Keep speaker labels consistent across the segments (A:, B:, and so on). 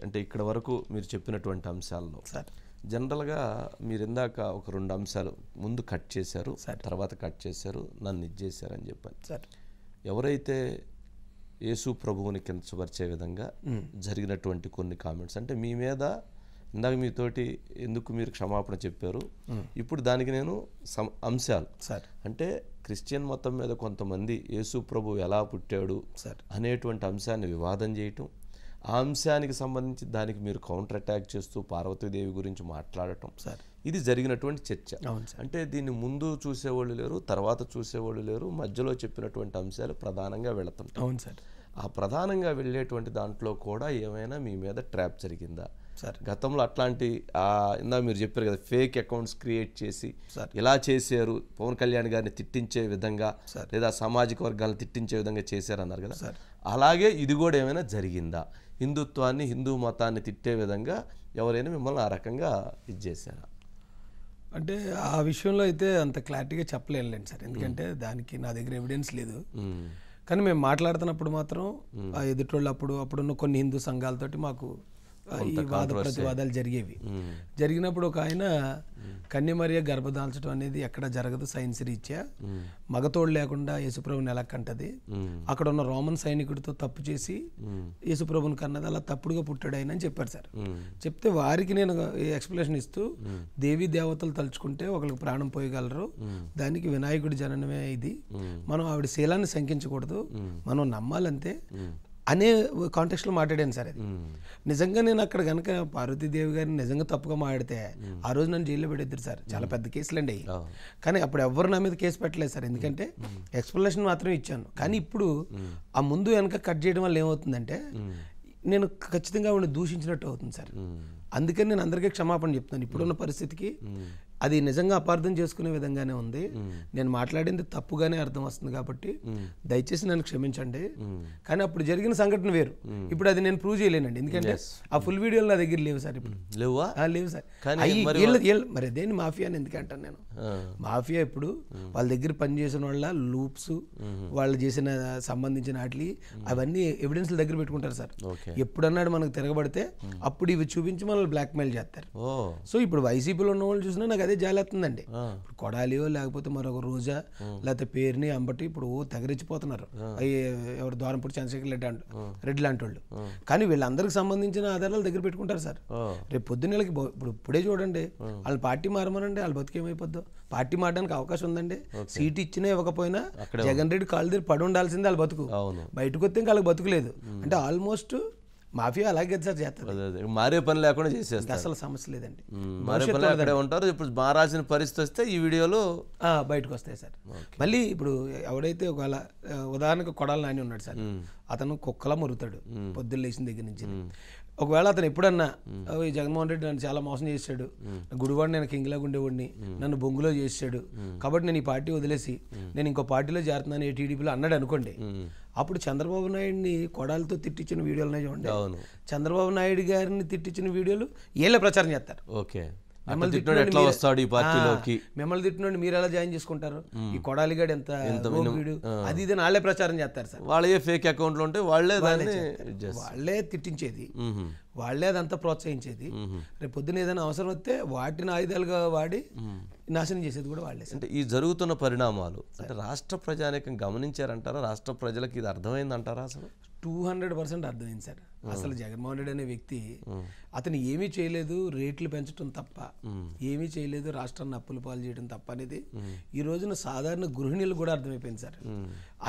A: అంటే ఇక్కడ వరకు మీరు చెప్పినటువంటి అంశాల్లో
B: సార్
A: జనరల్గా మీరు ఇందాక ఒక 2 అంశాలు ముందు కట్ చేశారు, తర్వాత కట్ చేశారు, నన్ను ఇది చేశారని చెప్పాను.
B: సార్
A: ఎవరైతే యేసు ప్రభువుని కించపరిచే విధంగా జరిగినటువంటి కొన్ని కామెంట్స్, అంటే మీ మీద ఇందాక మీతోటి ఎందుకు మీరు క్షమాపణ చెప్పారు, ఇప్పుడు దానికి నేను అంశాలు
B: సార్
A: అంటే క్రిస్టియన్ మతం మీద కొంతమంది యేసు ప్రభు ఎలా పుట్టాడు
B: సార్
A: అనేటువంటి అంశాన్ని వివాదం చేయటం, ఆ అంశానికి సంబంధించి దానికి మీరు కౌంటర్ అటాక్ చేస్తూ పార్వతీదేవి గురించి మాట్లాడటం,
B: సార్
A: ఇది జరిగినటువంటి చర్చ.
B: అవును సార్.
A: అంటే దీన్ని ముందు చూసేవాళ్ళు లేరు, తర్వాత చూసేవాళ్ళు లేరు, మధ్యలో చెప్పినటువంటి అంశాలు ప్రధానంగా వెళుతుంటాయి.
B: అవును సార్.
A: ఆ ప్రధానంగా వెళ్ళేటువంటి దాంట్లో కూడా ఏమైనా మీ మీద ట్రాప్ జరిగిందా
B: సార్?
A: గతంలో అట్లాంటి ఇందా మీరు చెప్పారు కదా, ఫేక్ అకౌంట్స్ క్రియేట్ చేసి
B: సార్
A: ఇలా చేశారు, పవన్ కళ్యాణ్ గారిని తిట్టించే విధంగా
B: సార్
A: లేదా సామాజిక వర్గాలను తిట్టించే విధంగా చేశారన్నారు కదా,
B: సార్
A: అలాగే ఇది కూడా ఏమైనా జరిగిందా? హిందుత్వాన్ని, హిందూ మతాన్ని తిట్టే విధంగా ఎవరైనా మిమ్మల్ని ఆ రకంగా ఇది చేశారా?
B: అంటే ఆ విషయంలో అయితే అంత క్లారిటీగా చెప్పలేనులేండి సార్, ఎందుకంటే దానికి నా దగ్గర ఎవిడెన్స్ లేదు. కానీ మేము మాట్లాడుతున్నప్పుడు మాత్రం ఆ ఎదుటోళ్ళు అప్పుడున్న కొన్ని హిందూ సంఘాలతోటి మాకు ఈ వాద ప్రతివాదాలు జరిగేవి. జరిగినప్పుడు ఒక ఆయన కన్యమరియ గర్భదాల్చడం అనేది ఎక్కడ జరగదు, సైన్స్ రీత్యా మగతోడు లేకుండా యేసుప్రభుని ఎలా కంటది, అక్కడ ఉన్న రోమన్ సైనికుడితో తప్పు చేసి యేసుప్రభుని కన్నది, అలా తప్పుడుగా పుట్టాడు ఆయన అని చెప్పారు సార్. చెప్తే వారికి నేను ఎక్స్ప్లెనేషన్ ఇస్తూ దేవీ దేవతలు తలుచుకుంటే ఒకరికి ప్రాణం పోయగలరు, దానికి వినాయకుడి జననమే ఇది, మనం ఆవిడ శీలాన్ని శంకించకూడదు, మనం నమ్మాలంతే అనే కాంటెక్స్ట్లో మాట్లాడాను సార్. అది నిజంగా నేను అక్కడ కనుక పార్వతీదేవి గారిని నిజంగా తప్పుగా మాట్లాడితే ఆ రోజు నన్ను జైల్లో పెట్టేద్దరు సార్. చాలా పెద్ద కేసులు అండి అయ్యి, కానీ అప్పుడు ఎవరు నా మీద కేసు పెట్టలేదు సార్, ఎందుకంటే ఎక్స్ప్లెనేషన్ మాత్రం ఇచ్చాను. కానీ ఇప్పుడు ఆ ముందు వెనక కట్ చేయడం వల్ల ఏమవుతుందంటే నేను ఖచ్చితంగా ఆవిడని దూషించినట్టు అవుతుంది సార్. అందుకని నేను అందరికీ క్షమాపణ చెప్తున్నాను. ఇప్పుడున్న పరిస్థితికి అది నిజంగా అపార్థం చేసుకునే విధంగానే ఉంది, నేను మాట్లాడింది తప్పుగానే అర్థం వస్తుంది, కాబట్టి దయచేసి నన్ను క్షమించండి. కానీ అప్పుడు జరిగిన సంఘటన వేరు, ఇప్పుడు అది నేను ప్రూవ్ చేయలేనండి, ఎందుకంటే ఆ ఫుల్ వీడియోలు నా దగ్గర లేవు సార్. ఇప్పుడు
A: లేవా?
B: లేవు సార్. మరి అదేంటి మాఫియా అని ఎందుకంటాను నేను? మాఫియా ఇప్పుడు వాళ్ళ దగ్గర పనిచేసిన వాళ్ళ లూప్స్, వాళ్ళు చేసిన సంబంధించిన వాటి అవన్నీ ఎవిడెన్స్ల దగ్గర పెట్టుకుంటారు సార్. ఎప్పుడన్నాడు మనకు తిరగబడితే అప్పుడు ఇవి చూపించి మనల్ని బ్లాక్మెయిల్ చేస్తారు. సో ఇప్పుడు వైసీపీలో ఉన్న వాళ్ళు చూసినా నాకు అదే జాలేస్తుందండి. ఇప్పుడు కొడాలియో లేకపోతే మరొక రోజా లేకపోతే పేరుని అంబటి ఇప్పుడు తెగరిచ్చిపోతున్నారు, ఎవరు ద్వారంపూడి చంద్రశేఖర్ రెడ్డి లాంటి వాళ్ళు. కానీ వీళ్ళందరికి సంబంధించిన ఆధారాలు దగ్గర పెట్టుకుంటారు సార్. రేపు పొద్దున్నెలకి ఇప్పుడే చూడండి, వాళ్ళు పార్టీ మారమనండి, వాళ్ళ బతికేమైపోద్దో. పార్టీ మారడానికి అవకాశం ఉందండి, సీట్ ఇచ్చినా ఇవ్వకపోయినా జగన్ రెడ్డి కాళ్ళ దగ్గర పడి ఉండాల్సిందే వాళ్ళ బతుకు. బయటకు వస్తే ఇంకా వాళ్ళకి బతుకులేదు. అంటే ఆల్మోస్ట్ మాఫియా అలాగే సార్ చేస్తారు,
A: మారే పని లేకుండా చేసేస్తారు,
B: అసలు సమస్య లేదండి.
A: మారే పని అక్కడే ఉంటారు. ఇప్పుడు మారాల్సిన పరిస్థితి వస్తే ఈ వీడియోలో
B: బయటకు వస్తాయి సార్. మళ్ళీ ఇప్పుడు ఎవడైతే ఒకవేళ ఉదాహరణకు కొడాలి నాని ఉన్నాడు సార్, అతను కుక్కలా మురుగుతాడు పొద్దున్న లేచిన దగ్గర నుంచి. ఒకవేళ అతను ఎప్పుడన్నా ఈ జగన్మోహన్ రెడ్డి నన్ను చాలా మోసం చేశాడు, గుడివాడు నేను కింగ్లాగా ఉండేవాడిని, నన్ను బొంగులో చేశాడు, కాబట్టి నేను ఈ పార్టీ వదిలేసి నేను ఇంకో పార్టీలో చేరుతున్నాను ఏ టీడీపీలో అన్నాడు అనుకోండి, అప్పుడు చంద్రబాబు నాయుడిని కొడాలతో తిట్టించిన వీడియోలు చూడండి, చంద్రబాబు నాయుడు గారిని తిట్టించిన వీడియోలు వీళ్ళే ప్రచారం చేస్తారు.
A: ఓకే,
B: మిమ్మల్ని తిట్టినోడి మీరు ఎలా జాయిన్ చేసుకుంటారు, ఈ కొడాలిగాడు ఎంత వీడు అది ఇది నాళ్లే ప్రచారం చేస్తారు సార్.
A: వాళ్ళే ఫేక్ అకౌంట్లు ఉంటే వాళ్ళే
B: తిట్టించేది, వాళ్ళే అదంతా ప్రోత్సహించేది. రేపు పొద్దున ఏదైనా అవసరం వస్తే వాటిని ఆయుధాలుగా వాడి నాశనం చేసేది కూడా వాళ్ళే.
A: అంటే ఈ జరుగుతున్న పరిణామాలు అంటే రాష్ట్ర ప్రజానీకం గమనించారంటారా? రాష్ట్ర ప్రజలకు ఇది అర్థమైందంటారా? అసలు
B: 200% అర్థమైంది సార్. అసలు జగన్మోహన్ రెడ్డి అనే వ్యక్తి అతను ఏమీ చేయలేదు, రేట్లు పెంచడం తప్ప ఏమీ చేయలేదు, రాష్ట్రాన్ని అప్పుల పాలు చేయడం తప్ప అనేది ఈ రోజున సాధారణ గృహిణులు కూడా అర్థమైపోయింది సార్.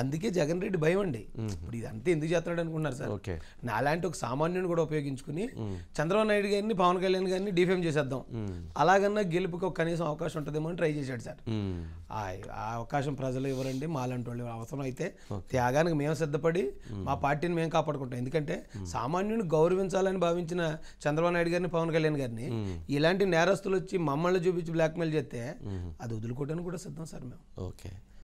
B: అందుకే జగన్ రెడ్డి భయం అండి. ఇప్పుడు ఇదంతా ఎందుకు చేస్తున్నాడు అనుకున్నారు సార్? నాలాంటి ఒక సామాన్యుని కూడా ఉపయోగించుకుని చంద్రబాబు నాయుడు గారిని, పవన్ కళ్యాణ్ గారిని డిఫేమ్ చేసేద్దాం, అలాగన్నా గెలుపుకి ఒక కనీసం అవకాశం ఉంటుందేమో అని ట్రై చేశాడు సార్. ఆ అవకాశం ప్రజలు ఇవ్వరండి, మాలాంటి వాళ్ళు. అవసరం అయితే త్యాగానికి మేము సిద్ధపడి మా పార్టీని మేము కాపాడుకుంటాం. ఎందుకంటే సామాన్యుని గౌరవించాలని భావించిన చంద్రబాబు నాయుడు గారిని, పవన్ కళ్యాణ్ గారిని ఇలాంటి నేరస్తులు వచ్చి మమ్మల్ని చూపించి బ్లాక్మెయిల్ చేస్తే అది వదులుకోవడానికి కూడా సిద్ధం సార్ మేము.
A: ఓకే.